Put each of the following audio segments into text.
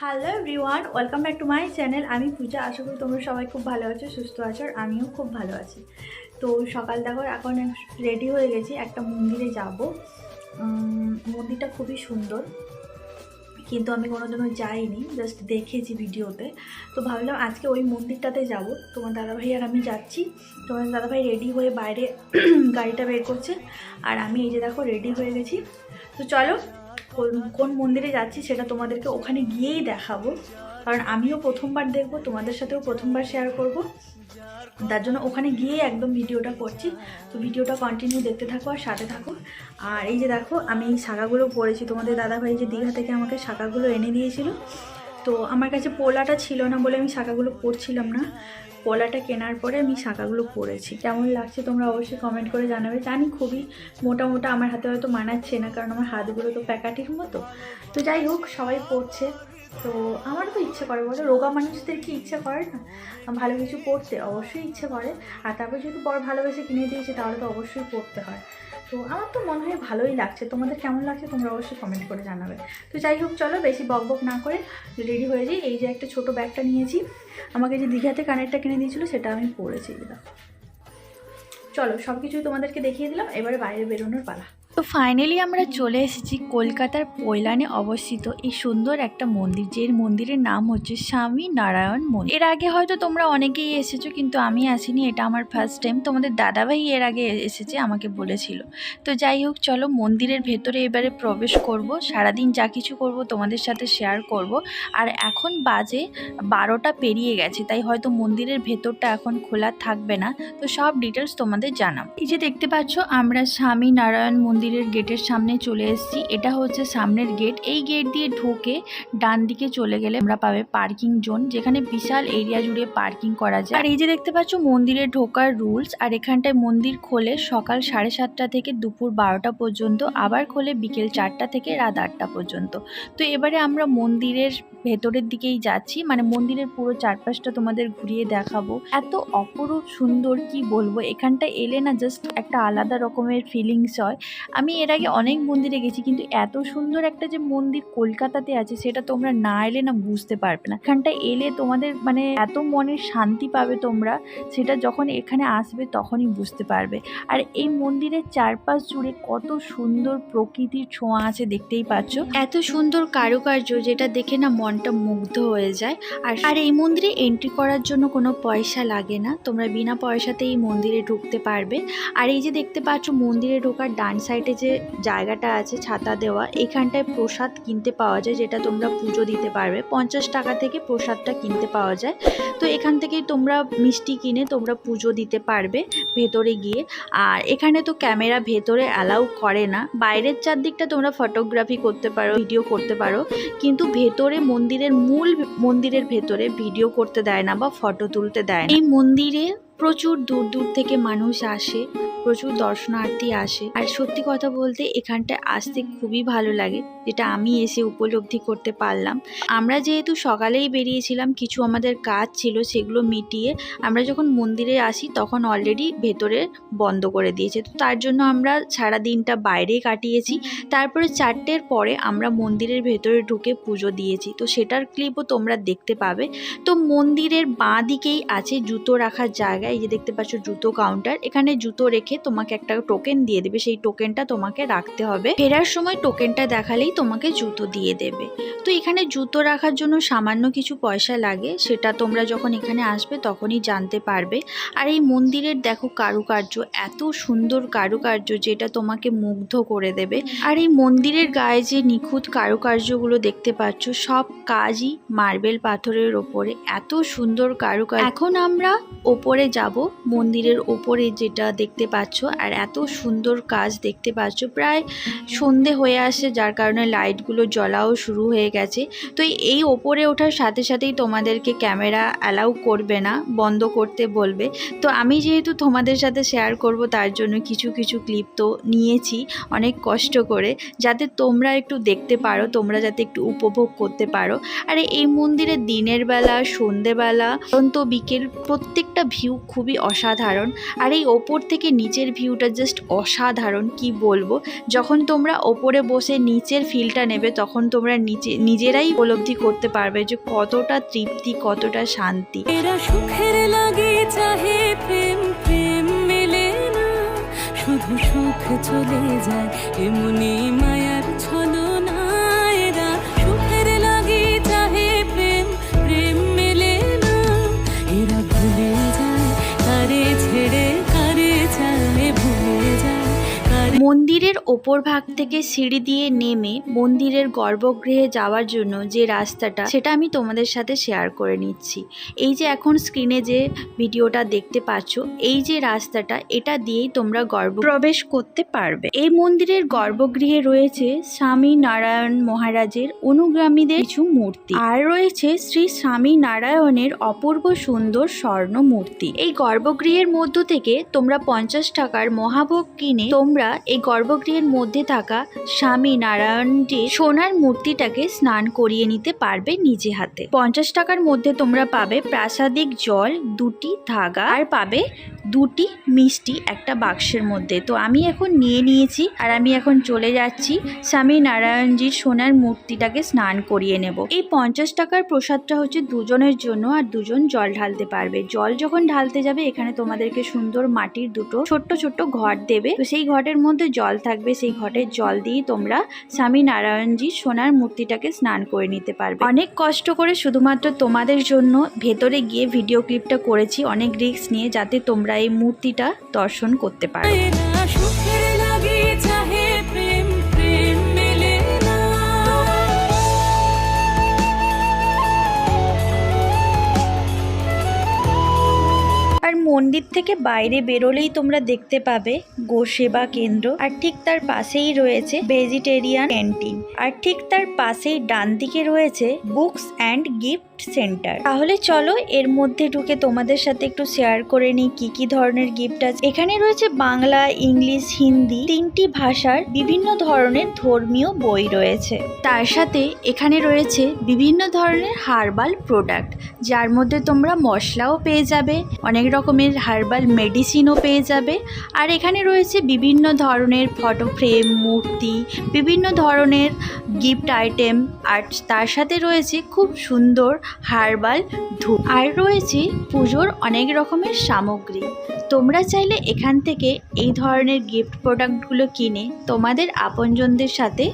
Hello everyone, welcome back to my channel. আমি পূজা। আশা করি তোমরা সবাই খুব ভালো আছো, সুস্থ আছো, আর আমিও খুব ভালো আছি। তো সকাল দেখো এখন রেডি হয়ে গেছি, একটা মন্দিরে যাব। মন্দিরটা খুবই সুন্দর, কিন্তু আমি কোনোদিনও যাইনি, জাস্ট দেখেছি ভিডিওতে। তো ভাবলাম আজকে ওই মন্দিরটাতে যাব। তোমার দাদাভাই আর আমি যাচ্ছি। তোমার দাদাভাই রেডি হয়ে বাইরে গাড়িটা বের করছে, আর আমি এই যে দেখো রেডি হয়ে গেছি। তো চলো কোন মন্দিরে যাচ্ছি সেটা তোমাদেরকে ওখানে গিয়েই দেখাবো, কারণ আমিও প্রথমবার দেখবো, তোমাদের সাথেও প্রথমবার শেয়ার করব, তার জন্য ওখানে গিয়ে একদম ভিডিওটা করছি। তো ভিডিওটা কন্টিনিউ দেখতে থাকো আর সাথে থাকো। আর এই যে দেখো আমি এই শাখাগুলো পরেছি, তোমাদের দাদাভাই যে দীঘা থেকে আমাকে শাখাগুলো এনে দিয়েছিল। তো আমার কাছে পোলাটা ছিল না বলে আমি শাখাগুলো পরছিলাম না, পোলাটা কেনার পরে আমি শাখাগুলো পরেছি। কেমন লাগছে তোমরা অবশ্যই কমেন্ট করে জানাবে। জানি খুবই মোটা মোটা, আমার হাতে হয়তো মানাচ্ছে না, কারণ আমার হাতগুলো তো প্যাকাটির মতো। তো যাই হোক, সবাই পরছে, তো আমারও তো ইচ্ছে করে, বলো রোগা মানুষদের কি ইচ্ছে করে না ভালো কিছু পড়তে? অবশ্যই ইচ্ছে করে। আর তারপর যেহেতু বড় ভালোবেসে কিনে দিয়েছে, তাহলে তো অবশ্যই পড়তে হয়। তো আমার তো মনে হয় ভালোই লাগছে। তোমাদের কেমন লাগছে তোমরা অবশ্যই কমেন্ট করে জানাবে। তো যাই হোক, চলো বেশি বকবক না করে রেডি হয়ে যাই। এই যে একটা ছোট ব্যাগটা নিয়েছি, আমাকে যে দীঘাতে কানেরটা কিনে দিয়েছিল সেটা আমি পরেছি। দেখো, চলো সব কিছুই তোমাদেরকে দেখিয়ে দিলাম, এবারে বাইরে বেরোনোর পালা। তো ফাইনালি আমরা চলে এসেছি কলকাতার পৈলানে অবস্থিত এই সুন্দর একটা মন্দির, যে মন্দিরের নাম হচ্ছে স্বামী নারায়ণ মন্দির। এর আগে হয়তো তোমরা অনেকেই এসেছো, কিন্তু আমি আসিনি, এটা আমার ফার্স্ট টাইম। তোমাদের দাদাভাই এর আগে এসেছে, আমাকে বলেছিল। তো যাই হোক, চলো মন্দিরের ভেতরে এবারে প্রবেশ করব। সারাদিন যা কিছু করব তোমাদের সাথে শেয়ার করব। আর এখন বাজে 12টা পেরিয়ে গেছে, তাই হয়তো মন্দিরের ভেতরটা এখন খোলা থাকবে না। তো সব ডিটেলস তোমাদের জানাবো। এই যে দেখতে পাচ্ছ, আমরা স্বামী নারায়ণ মন্দিরের গেটের সামনে চলে এসেছি। এটা হচ্ছে সামনের গেট। এই গেট দিয়ে ঢুকে ডান দিকে চলে গেলে আমরা পাবে পার্কিং জোন, যেখানে বিশাল এরিয়া জুড়ে পার্কিং করা যায়। আর এই যে দেখতে পাচ্ছ মন্দিরে ঢোকার রুলস। আর এখানটায় মন্দির খোলে সকাল 7:30 থেকে দুপুর 12টা পর্যন্ত, আবার খোলে বিকেল 4টা থেকে রাত 8টা পর্যন্ত। তো এবারে আমরা মন্দিরের ভেতরের দিকেই যাচ্ছি, মানে মন্দিরের পুরো চারপাশটা তোমাদের ঘুরিয়ে দেখাবো। এত অপরূপ সুন্দর, কি বলবো, এখানটা এলে না জাস্ট একটা আলাদা রকমের ফিলিংস হয়। আমি এর আগে অনেক মন্দিরে গেছি, কিন্তু এত সুন্দর একটা যে মন্দির কলকাতাতে আছে সেটা তোমরা না এলে না বুঝতে পারবে না। এখানটা এলে তোমাদের মানে এত মনের শান্তি পাবে তোমরা, সেটা যখন এখানে আসবে তখনই বুঝতে পারবে। আর এই মন্দিরের চারপাশ জুড়ে কত সুন্দর প্রকৃতির ছোঁয়া আছে, দেখতেই পাচ্ছ। এত সুন্দর কারুকার্য, যেটা দেখে না মনটা মুগ্ধ হয়ে যায়। আর এই মন্দিরে এন্ট্রি করার জন্য কোনো পয়সা লাগে না, তোমরা বিনা পয়সাতে এই মন্দিরে ঢুকতে পারবে। আর এই যে দেখতে পাচ্ছ মন্দিরে ঢোকার ডান সাইডে যে জায়গাটা আছে ছাতা দেওয়া, এখানটায় প্রসাদ কিনতে পাওয়া যায়, যেটা তোমরা পুজো দিতে পারবে। 50 টাকা থেকে প্রসাদটা কিনতে পাওয়া যায়। তো এখান থেকেই তোমরা মিষ্টি কিনে তোমরা পুজো দিতে পারবে ভেতরে গিয়ে। আর এখানে তো ক্যামেরা ভেতরে অ্যালাউ করে না, বাইরের চারদিকটা তোমরা ফটোগ্রাফি করতে পারো, ভিডিও করতে পারো, কিন্তু ভেতরে মন্দিরের ভেতরে ভিডিও করতে দেয় না বা ফটো তুলতে দেয় না। এই মন্দিরে প্রচুর দূর দূর থেকে মানুষ আসে, প্রচুর দর্শনার্থী আসে। আর সত্যি কথা বলতে এখানটায় আসতে খুবই ভালো লাগে, যেটা আমি এসে উপলব্ধি করতে পারলাম। আমরা যেহেতু সকালেই বেরিয়েছিলাম, কিছু আমাদের কাজ ছিল, সেগুলো মিটিয়ে আমরা যখন মন্দিরে আসি তখন অলরেডি ভেতরে বন্ধ করে দিয়েছে। তো তার জন্য আমরা সারা দিনটা বাইরেই কাটিয়েছি। তারপরে 4টের পরে আমরা মন্দিরের ভেতরে ঢুকে পুজো দিয়েছি, তো সেটার ক্লিপও তোমরা দেখতে পাবে। তো মন্দিরের বাঁ দিকেই আছে জুতো রাখার জায়গা। এই যে দেখতে পাচ্ছ জুতো কাউন্টার, এখানে জুতো রেখে তোমাকে একটা টোকেন দিয়ে দেবে, সেই টোকেনটা তোমাকে রাখতে হবে। ফেরার সময় টোকেনটা দেখালেই তোমাকে জুতো দিয়ে দেবে। তো এখানে জুতো রাখার জন্য সামান্য কিছু পয়সা লাগে, সেটা তোমরা যখন এখানে আসবে তখনই জানতে পারবে। আর এই মন্দিরের দেখো কারুকার্য, এত সুন্দর কারুকার্য, যেটা তোমাকে মুগ্ধ করে দেবে। আর এই মন্দিরের গায়ে যে নিখুঁত কারুকার্যগুলো দেখতে পাচ্ছ, সব কাজই মার্বেল পাথরের ওপরে, এত সুন্দর কারুকার্য। এখন আমরা ওপরে যাব, মন্দিরের ওপরে যেটা দেখতে পাচ্ছ, আর এত সুন্দর কাজ দেখতে পাচ্ছ। প্রায় সন্ধে হয়ে আসে, যার কারণে লাইটগুলো জ্বলাও শুরু হয়ে গেছে। তো এই ওপরে ওঠার সাথে সাথেই তোমাদেরকে ক্যামেরা অ্যালাউ করবে না, বন্ধ করতে বলবে। তো আমি যেহেতু তোমাদের সাথে শেয়ার করব, তার জন্য কিছু কিছু ক্লিপ তো নিয়েছি অনেক কষ্ট করে, যাতে তোমরা একটু দেখতে পারো, তোমরা যাতে একটু উপভোগ করতে পারো। আর এই মন্দিরে দিনের বেলা, সন্ধেবেলা, অন্ত বিকেল, প্রত্যেকটা ভিউ খুবই অসাধারণ। আর এই ওপর থেকে নিচের ভিউটা জাস্ট অসাধারণ, কি বলবো। যখন তোমরা ওপরে বসে নিচের ফিলটা নেবে তখন তোমরা নিজেরাই উপলব্ধি করতে পারবে যে কতটা তৃপ্তি, কতটা শান্তি। এরা সুখের লাগে চাহে প্রেম, প্রেম মেলে না, শুধু সুখ চলে যায় এমনি মায়ার ছলনা। এরা সুখের লাগে চাহে প্রেম, প্রেম মেলে না, এরা ভুলে যায় কারে ছেড়ে কারে চায়, ভুলে যায়। মন্দিরের ওপর ভাগ থেকে সিঁড়ি দিয়ে নেমে মন্দিরের গর্ভগৃহে যাওয়ার জন্য যে রাস্তাটা, সেটা আমি তোমাদের সাথে শেয়ার করে নিচ্ছি। এই যে এখন স্ক্রিনে যে ভিডিওটা দেখতে পাচ্ছ, এই যে রাস্তাটা, এটা দিয়েই তোমরা প্রবেশ করতে পারবে। এই মন্দিরের গর্ভগৃহে রয়েছে স্বামী নারায়ণ মহারাজের অনুগামীদের কিছু মূর্তি, আর রয়েছে শ্রী স্বামী নারায়ণের অপূর্ব সুন্দর স্বর্ণ মূর্তি। এই গর্ভগৃহের মধ্য থেকে তোমরা 50 টাকার মহাভোগ কিনে তোমরা এই গর্ভগৃহের মধ্যে থাকা স্বামী নারায়ণজির সোনার মূর্তিটাকে স্নান করিয়ে নিতে পারবে নিজে হাতে। 50 টাকার মধ্যে তোমরা পাবে প্রাসাদিক জল 2টি ধাগা, আর পাবে 2টি মিষ্টি একটা বাক্সের মধ্যে। তো আমি এখন নিয়ে নিয়েছি, আর আমি এখন চলে যাচ্ছি স্বামী নারায়ণজির সোনার মূর্তিটাকে স্নান করিয়ে নেব। এই 50 টাকার প্রসাদটা হচ্ছে দুজনের জন্য, আর দুজন জল ঢালতে পারবে। জল যখন ঢালতে যাবে এখানে তোমাদেরকে সুন্দর মাটির 2টো ছোট্ট ছোট্ট ঘট দেবে। তো সেই ঘটের মধ্যে জল থাকবে, সেই ঘটের জল দিয়ে তোমরা স্বামী নারায়ণজির সোনার মূর্তিটাকে স্নান করে নিতে পারবে। অনেক কষ্ট করে শুধুমাত্র তোমাদের জন্য ভেতরে গিয়ে ভিডিও ক্লিপটা করেছি, অনেক রিস্ক নিয়ে, যাতে তোমরা এই মূর্তিটা দর্শন করতে পারো। সুখের লাগে চাহে প্রেম, প্রেম মেলে না। আর মন্দির থেকে বাইরে বেরোলেই তোমরা দেখতে পাবে গোসেবা কেন্দ্র, আর ঠিক তার পাশেই রয়েছে ভেজিটেরিয়ান ক্যান্টিন, আর ঠিক তার পাশেই ডান দিকে রয়েছে বুকস অ্যান্ড গিফট সেন্টার। তাহলে চলো এর মধ্যে ঢুকে তোমাদের সাথে একটু শেয়ার করে নিই কি কি ধরনের গিফট আছে। এখানে রয়েছে বাংলা, ইংলিশ, হিন্দি 3টি ভাষার বিভিন্ন ধরনের ধর্মীয় বই রয়েছে। তার সাথে এখানে রয়েছে বিভিন্ন ধরনের হার্বাল প্রোডাক্ট, যার মধ্যে তোমরা মশলাও পেয়ে যাবে, অনেক রকমের হার্বাল মেডিসিনও পেয়ে যাবে। আর এখানে রয়েছে বিভিন্ন ধরনের ফটো ফ্রেম, মূর্তি, বিভিন্ন ধরনের গিফট আইটেম, আর তার সাথে রয়েছে খুব সুন্দর হার্বাল ধূপ, আর রয়েছে পুজোর অনেক রকমের সামগ্রী। তোমরা চাইলে এখান থেকে এই ধরনের গিফট প্রোডাক্টগুলো কিনে তোমাদের আপনজনদের সাথে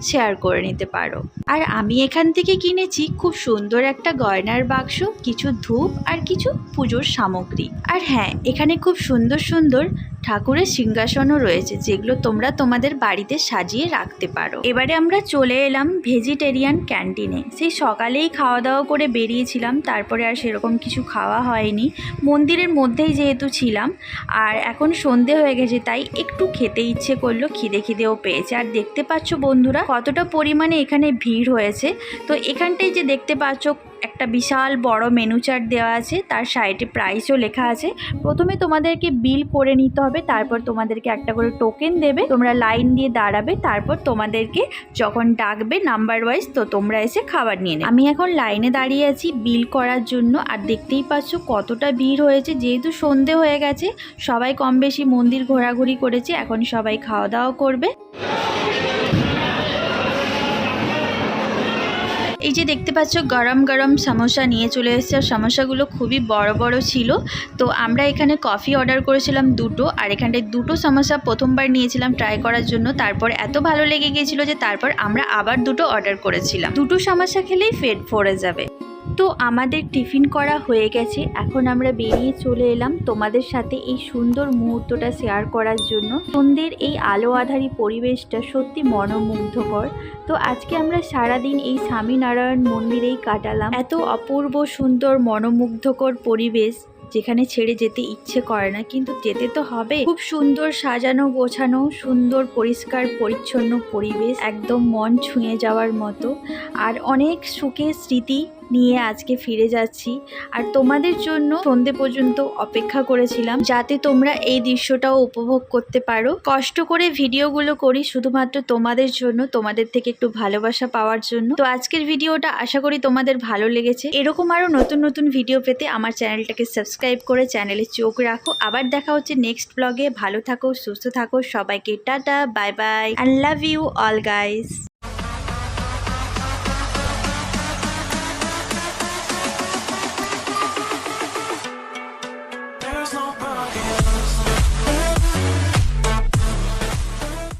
শেয়ার করে নিতে পারো। আর আমি এখান থেকে কিনেছি খুব সুন্দর একটা গয়নার বাক্স, কিছু ধূপ, আর কিছু পুজোর সামগ্রী। আর হ্যাঁ, এখানে খুব সুন্দর সুন্দর ঠাকুরের সিংহাসনও রয়েছে, যেগুলো তোমরা তোমাদের বাড়িতে সাজিয়ে রাখতে পারো। এবারে আমরা চলে এলাম ভেজিটেরিয়ান ক্যান্টিনে। সেই সকালেই খাওয়া দাওয়া করে বেরিয়েছিলাম, তারপরে আর সেরকম কিছু খাওয়া হয়নি, মন্দিরের মধ্যেই যেহেতু ছিলাম। আর এখন সন্ধে হয়ে গেছে, তাই একটু খেতে ইচ্ছে করলো, খিদেও পেয়েছে। আর দেখতে পাচ্ছ বন্ধুরা কতটা পরিমাণে এখানে ভিড় হয়েছে। তো এখানটায় যে দেখতে পাচ্ছ একটা বিশাল বড় মেনু চার্ট দেওয়া আছে, তার সাইডে প্রাইসও লেখা আছে। প্রথমে তোমাদেরকে বিল করে নিতে হবে, তারপর তোমাদেরকে একটা করে টোকেন দেবে, তোমরা লাইন দিয়ে দাঁড়াবে, তারপর তোমাদেরকে যখন ডাকবে নাম্বার ওয়াইজ, তো তোমরা এসে খাবার নিয়ে নেবে। আমি এখন লাইনে দাঁড়িয়ে আছি বিল করার জন্য। আর দেখতেই পাচ্ছ কতটা ভিড় হয়েছে, যেহেতু সন্ধে হয়ে গেছে, সবাই কম বেশি মন্দির ঘোরাঘুরি করেছে, এখন সবাই খাওয়া দাওয়া করবে। এই যে দেখতে পাচ্ছ গরম গরম সমোসা নিয়ে চলে এসেছে, আর সমোসাগুলো খুবই বড় বড় ছিল। তো আমরা এখানে কফি অর্ডার করেছিলাম 2টো, আর এখানটায় 2টো সমোসা প্রথমবার নিয়েছিলাম ট্রাই করার জন্য। তারপর এত ভালো লেগে গিয়েছিল যে তারপর আমরা আবার 2টো অর্ডার করেছিলাম। 2টো সমোসা খেলেই পেট ভরে যাবে। তো আমাদের টিফিন করা হয়ে গেছে, এখন আমরা বেরিয়ে চলে এলাম তোমাদের সাথে এই সুন্দর মুহূর্তটা শেয়ার করার জন্য। সন্ধ্যের এই আলো আধারী পরিবেশটা সত্যি মনোমুগ্ধকর। তো আজকে আমরা সারাদিন এই স্বামীনারায়ণ মন্দিরেই কাটালাম। এত অপূর্ব সুন্দর মনোমুগ্ধকর পরিবেশ, যেখানে ছেড়ে যেতে ইচ্ছে করে না, কিন্তু যেতে তো হবে। খুব সুন্দর সাজানো গোছানো, সুন্দর পরিষ্কার পরিচ্ছন্ন পরিবেশ, একদম মন ছুঁয়ে যাওয়ার মতো। আর অনেক সুখের স্মৃতি নিয়ে আজকে ফিরে যাচ্ছি। আর তোমাদের জন্য সন্ধে পর্যন্ত অপেক্ষা করেছিলাম, যাতে তোমরা এই দৃশ্যটাও উপভোগ করতে পারো। কষ্ট করে ভিডিওগুলো করি শুধুমাত্র তোমাদের জন্য, তোমাদের থেকে একটু ভালোবাসা পাওয়ার জন্য। তো আজকের ভিডিওটা আশা করি তোমাদের ভালো লেগেছে। এরকম আরও নতুন নতুন ভিডিও পেতে আমার চ্যানেলটাকে সাবস্ক্রাইব করে চ্যানেলে চোখ রাখো। আবার দেখা হচ্ছে নেক্সট ব্লগে। ভালো থাকো, সুস্থ থাকো, সবাইকে tata, bye bye, and love you all guys.